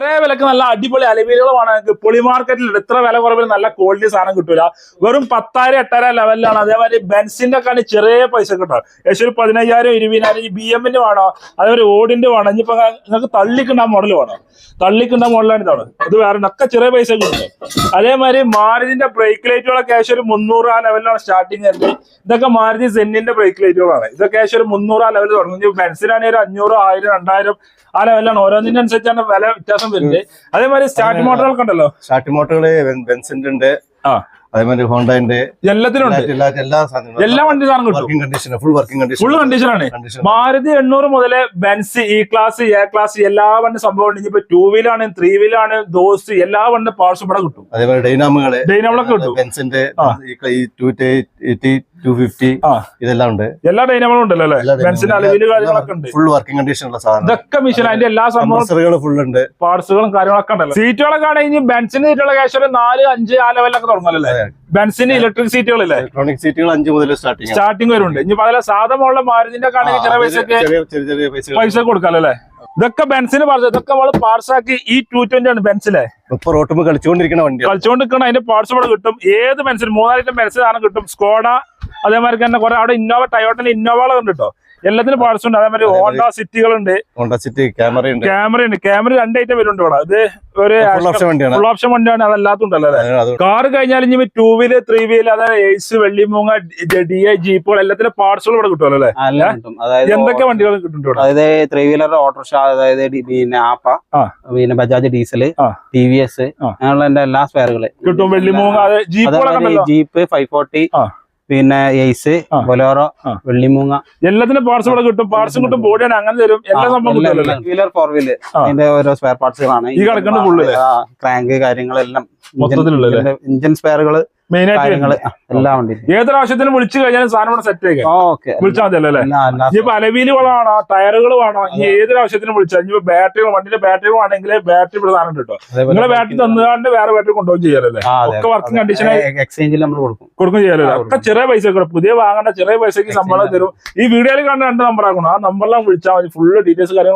ചെറിയ വിലക്ക് നല്ല അടിപൊളി അലുമിനിയമാണ്. പൊളി മാർക്കറ്റിൽ ഇത്ര വില കുറവിൽ നല്ല ക്വാളിറ്റി സാധനം കിട്ടൂല. വെറും 10,000-8,000 ലെവലിലാണ്. അതേമാതിരി ബെൻസിന്റെ ഒക്കെ ചെറിയ പൈസ കിട്ടും. ഏകദേശം 15,000-20,000 BM-ന്റെ വേണോ, അതേപോലെ ഓടിന്റെ വേണം. ഇനിയിപ്പോ നിങ്ങൾക്ക് തള്ളിക്കുന്ന മോഡൽ വേണം, തള്ളിക്കുന്ന മോഡലാണ് ഇതാണ്. ഇത് വേറെ ഒക്കെ ചെറിയ പൈസ കിട്ടും. അതേമാതിരി മാരുതിന്റെ ബ്രേക്ക് ലൈറ്റുകളൊക്കെ ഏകദേശം ഒരു 300 ലെവലിലാണ് സ്റ്റാർട്ടിങ് വരുന്നത്. ഇതൊക്കെ മാരുതി സെന്നിന്റെ ബ്രേക്ക് ലൈറ്റുകളാണ്. ഇതൊക്കെ ഏകദേശം ഒരു 300 ലെവൽ തുടങ്ങും. ബെൻസിനാണെങ്കിൽ 500, 1000, 2000 ആ ലെവലാണ്. ഓരോന്നിന്റെ അനുസരിച്ചാണ് വില വ്യത്യാസം വരുന്നത്. അതേമാതിരി സ്റ്റാർട്ട് മോട്ടറുകൾക്ക് ഉണ്ടല്ലോ, സ്റ്റാർട്ട് മോട്ടറുകള് ബെൻസിന്റെ ഉണ്ട്, അതേമാതിരി ഹോണ്ടന്റെ, എല്ലാത്തിനും എല്ലാ വണ്ടി സാധനം കിട്ടും. ഫുൾ കണ്ടീഷനാണ്. മാരുതി 800 മുതൽ Benz E class, A class എല്ലാ വണ്ടി സംഭവം ഉണ്ട്. ഇനിയിപ്പോ 2 വീലാണ്, 3 വീലാണ്, ദോസ് എല്ലാ വണ്ടി പാർട്സ് ഇവിടെ കിട്ടും. അതേപോലെ ഡൈനാമോളൊക്കെ കിട്ടും. ബെൻസിന്റെ 250 ഇതെല്ലാം ഉണ്ട്. എല്ലാ ഡൈനാമോളും ഉണ്ടല്ലോ അല്ലെ. ബെൻസിന്റെ അലവില് കാര്യങ്ങളൊക്കെ ഉണ്ട്. ഫുൾ വർക്കിംഗ് കണ്ടീഷനുള്ള സാധനം. ഇതൊക്കെ മെഷീൻ, അതിന്റെ എല്ലാ സംഭവങ്ങളും ഫുൾ ഉണ്ട്. പാർട്സുകളും കാര്യങ്ങളൊക്കെ ഉണ്ടല്ലോ. സീറ്റുകളൊക്കെ ആണെങ്കിൽ ബെൻസിന്റെ സീറ്റുകളൊക്കെ ഏകദേശം 4-5 ആ ലെവലൊക്കെ തുടങ്ങുമല്ലേ. ബെൻസിന്റെ ഇലക്ട്രിക് സീറ്റുകളില്ലേ, ഇലക്ട്രോണിക് സീറ്റുകൾ 5 മുതൽ സ്റ്റാർട്ടിങ് വരുന്നുണ്ട്. ഇനി പല സാധാ മോഡൽ മാരുതിന്റെ ഒക്കെ ആണെങ്കിൽ ചെറിയ പൈസ കൊടുക്കാമല്ലോ അല്ലെ. ഇതൊക്കെ ബെൻസിന് പാർട്സ്, ഇതൊക്കെ നമ്മള് പാർട്സ് ആക്കി. ഈ 220 ആണ് ബെൻസിലെ. ഇപ്പൊ റോട്ടുമ്പോ കളിച്ചുകൊണ്ടിരിക്കുന്ന വണ്ടി, കളിച്ചുകൊണ്ടിരിക്കണം. അതിന്റെ പാർട്സ് ഇവിടെ കിട്ടും. ഏത് ബെൻസിന് 3 ബെൻസ് സാധനം കിട്ടും. സ്കോഡ, അതേമാതിരി തന്നെ കുറെ അവിടെ ഇന്നോവ, ടയോട്ടന്റെ ഇന്നോവകൾ ഉണ്ട് കേട്ടോ. എല്ലാത്തിനും പാർട്സ് ഉണ്ട്. അതേമാതിരി ഹോണ്ട സിറ്റികളുണ്ട്, ഹോണ്ട സിറ്റി ക്യാമറയുണ്ട്. ക്യാമറ 2 ഐറ്റം വരുന്നുണ്ട് ഇവിടെ. ഇത് ഒരു ഫുൾ ഓപ്ഷൻ വണ്ടിയാണ്. അതല്ലാത്തുണ്ടല്ലോ അല്ലെ. കാറ് കഴിഞ്ഞാൽ ഇനി 2 വീല്, 3 വീല്, അതായത് എയ്സ്, വെള്ളിമൂങ്ങ, DI, ജീപ്പുകൾ എല്ലാത്തിനും പാർട്സുകൾ ഇവിടെ കിട്ടുമല്ലോ അല്ലെ. എന്തൊക്കെ വണ്ടികൾ കിട്ടുന്നുണ്ട് ഇവിടെ? അതായത് 3 വീലർ, ഓട്ടോറിക്ഷ, അതായത് പിന്നെ ആപ്പ, പിന്നെ ബജാജ് ഡീസൽ, TVS അങ്ങനെയുള്ള എല്ലാ സ്പെയറുകള് കിട്ടും. വെള്ളിമൂങ്ങ, ജീപ്പ് 540, പിന്നെ എയ്സ്, ബൊലേറോ, വെള്ളിമൂങ്ങ എല്ലാത്തിനും പാർട്സ് ഇവിടെ കിട്ടും. പാർട്സും കിട്ടും, ബോഡിയാണ്, അങ്ങനെ തരും. എല്ലാ സംഭവം വീലർ, 4 വീല് അതിന്റെ ഓരോ സ്പെയർ പാർട്സുകളാണ് ഈ കിടക്കുന്ന ഫുള്ള്. ക്രാങ്ക് കാര്യങ്ങളെല്ലാം മൊത്തത്തിലുള്ള ഇഞ്ചൻ സ്പെയറുകള് മെയിനായിട്ട് എല്ലാം ഉണ്ട്. ഏതൊരാവശ്യത്തിനും വിളിച്ചു കഴിഞ്ഞാൽ സാധനം ഇവിടെ സെറ്റ് ആയി വിളിച്ചാൽ മതി അല്ലേ. ഇനിയിപ്പോ അലവീലുകൾ വേണോ, ടയറുകൾ വേണോ, ഇനി ഏതൊരാവശ്യത്തിനും വിളിച്ചാൽ. ഇനിയിപ്പോ ബാറ്ററികൾ, വണ്ടിന്റെ ബാറ്ററികൾ ആണെങ്കിൽ ബാറ്ററി ഇവിടെ സാധനം കിട്ടും. നിങ്ങളെ ബാറ്ററി തന്നുകൊണ്ട് വേറെ ബാറ്ററി കൊണ്ടുപോകും ചെയ്യാലല്ലേ. ഒക്കെ വർക്കിംഗ് കണ്ടീഷൻ എക്സ്ചേഞ്ചിൽ നമ്മൾ കൊടുക്കും ചെയ്യാലോ. ഒക്കെ ചെറിയ പൈസ കൂടെ പുതിയ വാങ്ങേണ്ട ചെറിയ പൈസക്ക് ശമ്പളം തരും. ഈ വീഡിയോയിൽ കണ്ട 2 നമ്പർ ആക്കണം. ആ നമ്പറിലാണ് വിളിച്ചാൽ മതി. ഫുള്ള് ഡീറ്റെയിൽസ് കാര്യങ്ങൾ